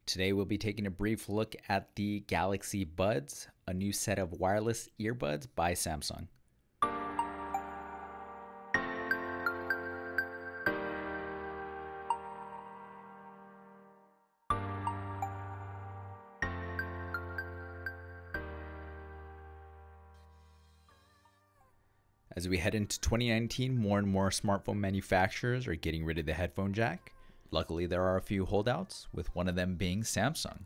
Today we'll be taking a brief look at the Galaxy Buds, a new set of wireless earbuds by Samsung. As we head into 2019, more and more smartphone manufacturers are getting rid of the headphone jack. Luckily, there are a few holdouts, with one of them being Samsung.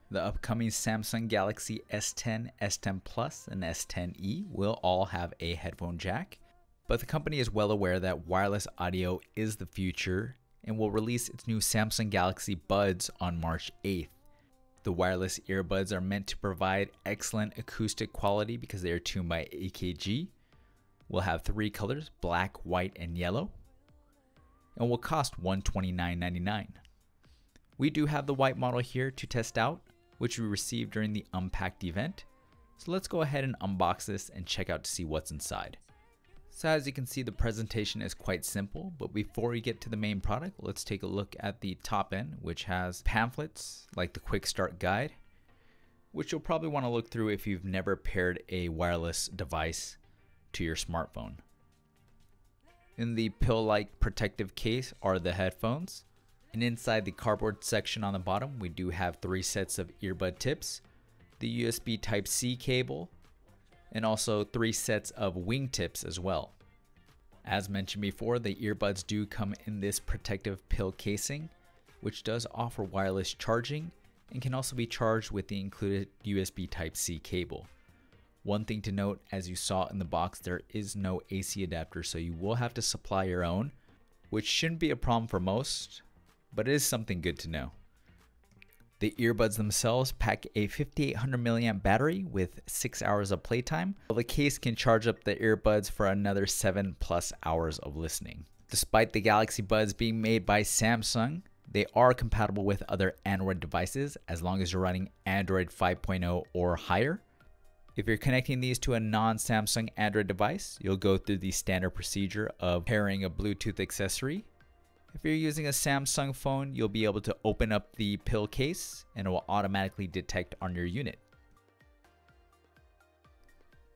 The upcoming Samsung Galaxy S10, S10 Plus, and S10e will all have a headphone jack, but the company is well aware that wireless audio is the future and will release its new Samsung Galaxy Buds on March 8th. The wireless earbuds are meant to provide excellent acoustic quality because they are tuned by AKG. Will have three colors, black, white, and yellow, and will cost $129.99. We do have the white model here to test out, which we received during the Unpacked event. So let's go ahead and unbox this and check out to see what's inside. So as you can see, the presentation is quite simple, but before we get to the main product, let's take a look at the top end, which has pamphlets like the quick start guide, which you'll probably want to look through if you've never paired a wireless device to your smartphone. In the pill-like protective case are the headphones, and inside the cardboard section on the bottom we do have 3 sets of earbud tips, the USB Type-C cable, and also 3 sets of wing tips as well. As mentioned before, the earbuds do come in this protective pill casing, which does offer wireless charging and can also be charged with the included USB Type-C cable. One thing to note, as you saw in the box, there is no AC adapter, so you will have to supply your own, which shouldn't be a problem for most, but it is something good to know. The earbuds themselves pack a 5800 milliamp battery with 6 hours of playtime, while the case can charge up the earbuds for another 7+ hours of listening. Despite the Galaxy Buds being made by Samsung, they are compatible with other Android devices as long as you're running Android 5.0 or higher. If you're connecting these to a non-Samsung Android device, you'll go through the standard procedure of pairing a Bluetooth accessory. If you're using a Samsung phone, you'll be able to open up the pill case and it will automatically detect on your unit.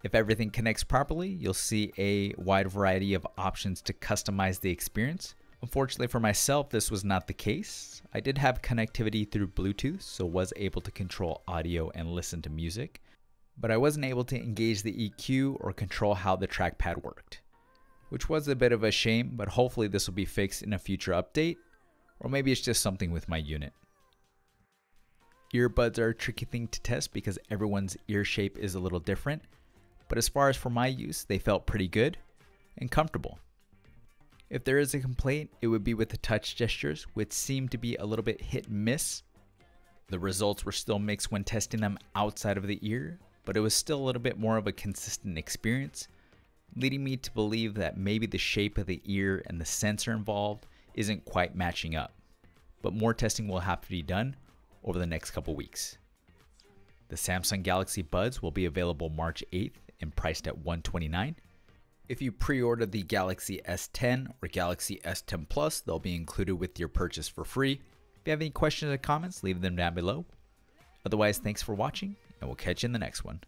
If everything connects properly, you'll see a wide variety of options to customize the experience. Unfortunately for myself, this was not the case. I did have connectivity through Bluetooth, so was able to control audio and listen to music, but I wasn't able to engage the EQ or control how the trackpad worked, which was a bit of a shame, but hopefully this will be fixed in a future update, or maybe it's just something with my unit. Earbuds are a tricky thing to test because everyone's ear shape is a little different, but as far as for my use, they felt pretty good and comfortable. If there is a complaint, it would be with the touch gestures, which seemed to be a little bit hit and miss. The results were still mixed when testing them outside of the ear, but it was still a little bit more of a consistent experience, leading me to believe that maybe the shape of the ear and the sensor involved isn't quite matching up. But more testing will have to be done over the next couple weeks. The Samsung Galaxy Buds will be available March 8th and priced at $129. If you pre-order the Galaxy S10 or Galaxy S10 Plus, they'll be included with your purchase for free. If you have any questions or comments, leave them down below. Otherwise, thanks for watching, and we'll catch you in the next one.